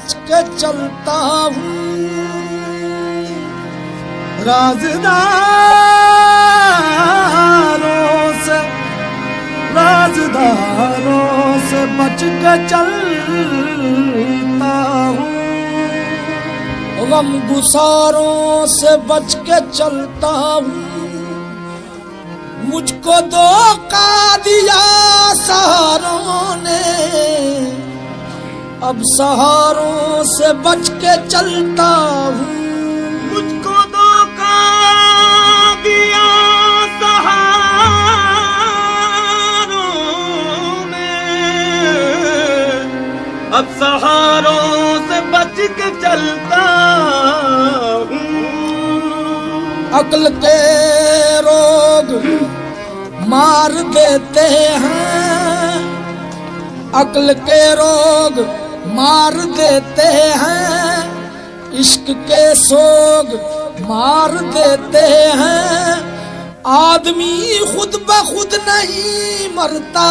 बच के चलता हूँ। राज़दारों से बच के चलता हूँ। गम गुसारों से बच के चलता हूँ। मुझको धोखा दिया सहारों ने, अब सहारों से बच के चलता हूँ। मुझको धोखा दिया सहारों ने, अब सहारों से बच के चलता हूँ। अक्ल के रोग मार देते हैं, अक्ल के रोग मार देते हैं, इश्क के सोग मार देते हैं। आदमी खुद ब खुद नहीं मरता,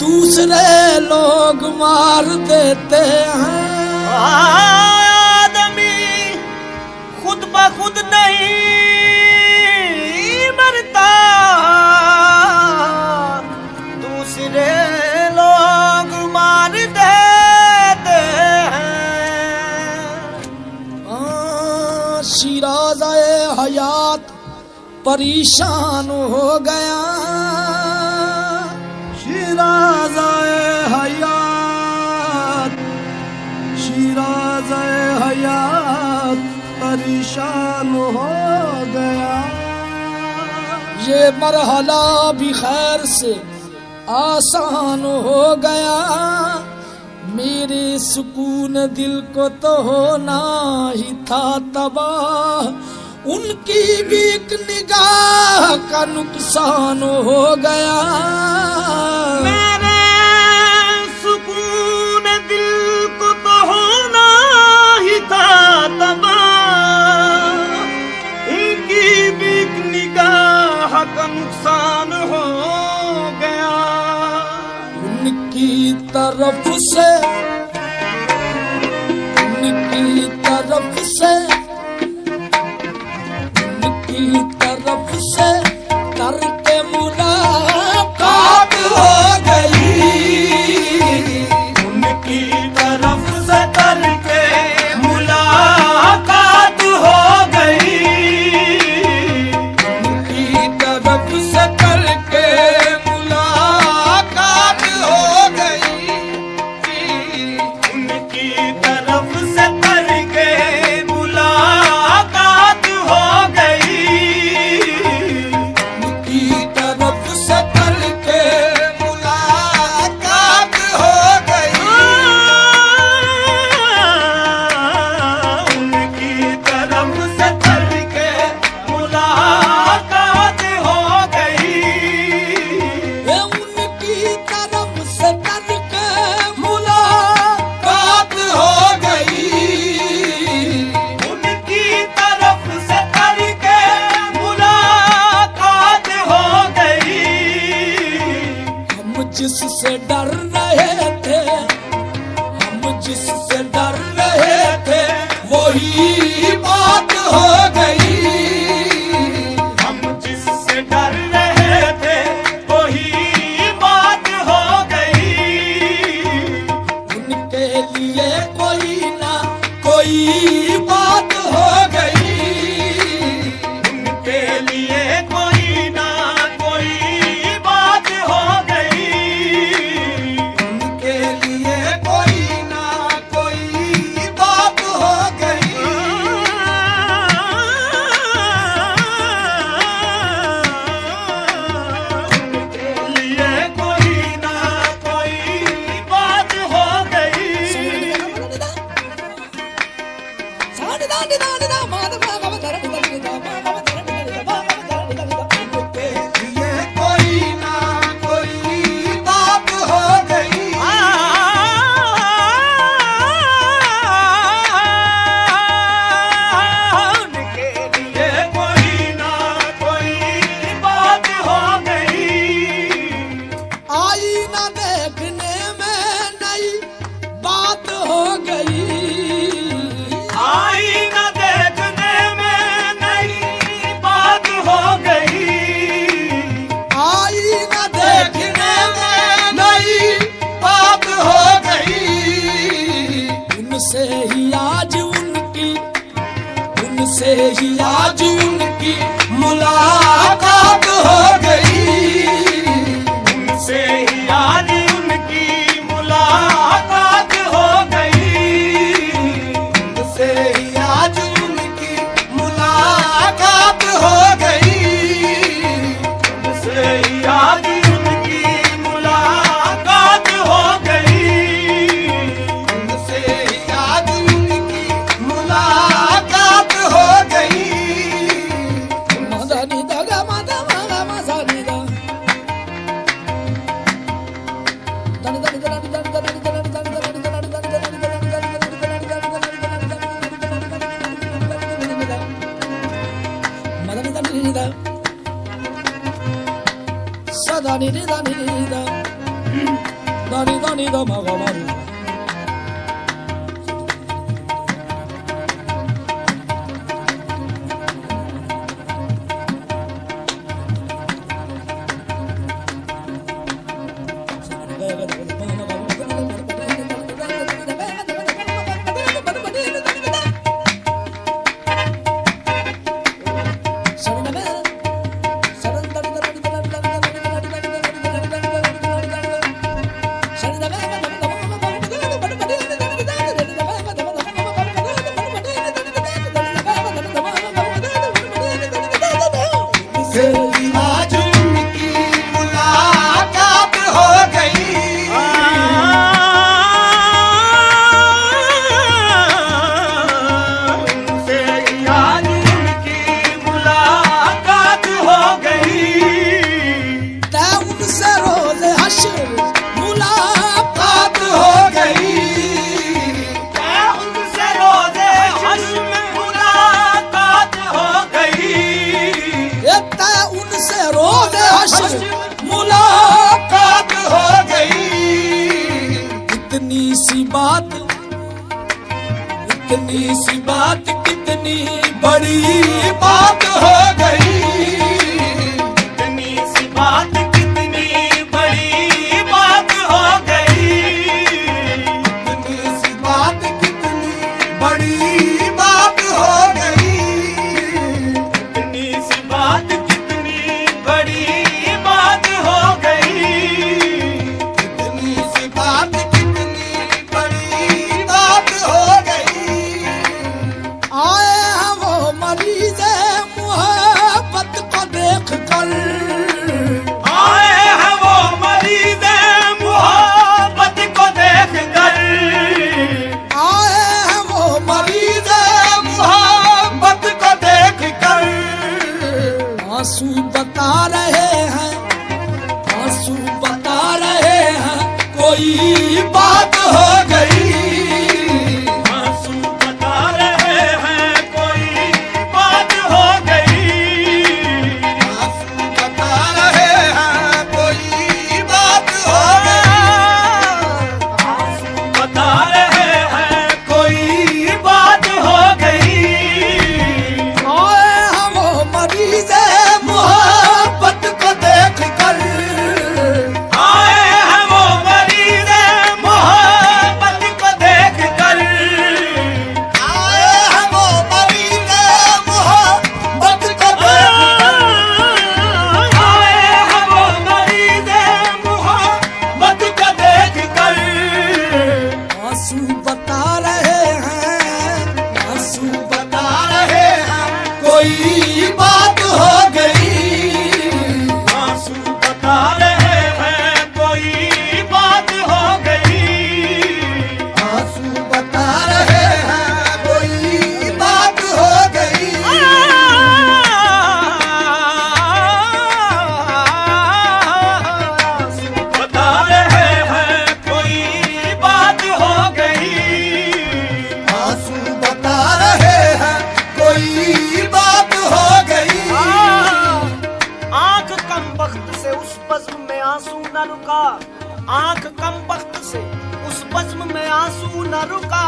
दूसरे लोग मार देते हैं। आदमी खुद ब खुद नहीं मरता, दूसरे लोग मार देते हैं। शिराज़े हयात परेशान हो गया, शिराज़े हयात, शिराज़े हयात परेशान हो गया। ये मरहला भी खैर से आसान हो गया, मेरे सुकून दिल को तो होना ही था तबाह। उनकी भी एक निगाह का नुकसान हो गया। मेरे सुकून दिल को तो होना ही था तबाह, उनकी भी एक निगाह का नुकसान हो गया। उनकी तरफ से, उनकी तरफ से, उनकी तरफ से करके मुलाकात हो गई, उनकी तरफ से करके मुलाकात हो गई, उनकी तरफ से करके मुलाकात हो गई, उनकी तरफ से करके मुलाकात हो गई, उनकी तरफ से करके मुलाकात हो गई। उनकी तरफ से करके मुलाकात हो गई, उनकी तरफ से करके मुलाकात हो गई, उनकी तरफ से करके मुलाकात हो गई। हम जिससे डर रहे थे, हम जिससे डर रहे थे, वही बात हो गई। हम जिससे डर रहे थे वही बात हो गई। उनके लिए कोई ना कोई बात हो गई, उनके लिए कोई ना कोई बात हो गई, उनके लिए कोई ना कोई बात हो गई। उनके लिए कोई ना कोई बात हो गई। ये कोई ना कोई बात हो गई। उनके लिए कोई ना कोई बात हो गई। आई ना देखने में नई बात हो गई। उनसे ही आज उनकी मुलाकात हो गई। उनसे ही आज उनकी मुलाकात हो गई। उनसे ही आज उनकी मुलाकात हो गई। उनसे ही आज उनकी मुलाकात हो गई। उनसे ही आज उनकी मुलाकात हो गई। मदनी दगा मदा मगा मसानी दा दनी दनी दनी दनी दनी दनी दनी दनी मदनी दनी दा सदा नी दा नी दा दनी दनी दा मगा मगा आज उनकी मुलाकात हो गई। उनसे ही आज उनकी मुलाकात हो गई। तै उनसे रोज हश्र मुलाकात हो गई। उनसे रोज़े हश्र मुलाकात हो गई। तै उनसे रोज हश्र मुलाकात हो गई। इतनी सी बात कितनी बड़ी बात हो गई। इतनी सी बात कितनी बड़ी बात हो गई। इतनी सी बात कितनी बड़ी बात हो गई। इतनी सी बात कितनी बड़ी बात हो गई। इतनी सी बात कितनी बड़ी बात हो गई। आए हैं वो मरीज मोहब्बत को देख कर। आए हैं वो मरीज़ मोहब्बत को देख कर। आए हैं वो मरीज मोहब्बत को देख कर। आंसू बता रहे हैं, आंसू बता रहे हैं कोई बात हो गई। आंसू बता रहे हैं कोई बात हो गई। आंसू बता रहे हैं कोई बात हो गई। आंसू बता रहे हैं कोई बात हो गई। आए हैं वो मरीज मोहब्बत को देख कर। आए हैं वो मरीज़ मोहब्बत को देख कर। आए हैं वो मरीज मोहब्बत को देख कर। आए हैं वो मरीज़ मोहब्बत को देख कर। आंसू बता रहे हैं, आंसू बता रहे हैं कोई बात हो गई। आंसू बता रहे हैं कोई बात हो गई। आंसू बता रहे हैं कोई बात हो गई। आंसू बता रहे हैं कोई बात हो गई। आंसू बता रहे हैं कोई बात हो गई। आंख कम वक्त से उस बज़्म में आंसू न रुका। आंख कम वक्त से उस बज़्म में आंसू न रुका।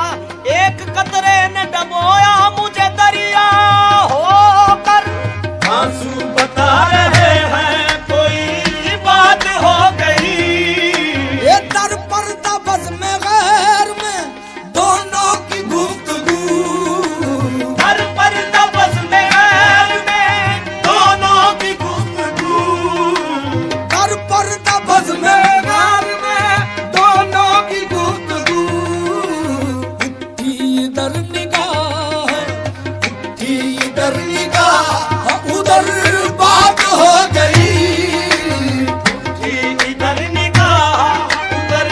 एक कतरे ने डबोया मुझे दरिया होकर। आंसू बता रहे हैं कोई बात हो गई। ये दर पर्दा बज़्म गैर में दोनों उधर बात हो गई। इधर निगाह उधर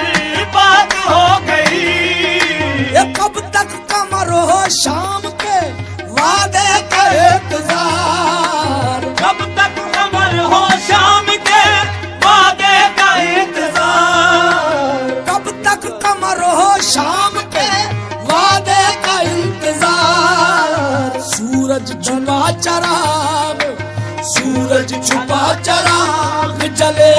बात हो गई। ये कब तक कमर हो शाम के वादे का इंतजार, कब तक कमर हो शाम के वादे का इंतजार। कब तक कमर हो शाम के वादे का इंतजार। सूरज छुपा चराग, सूरज छुपा चराग जले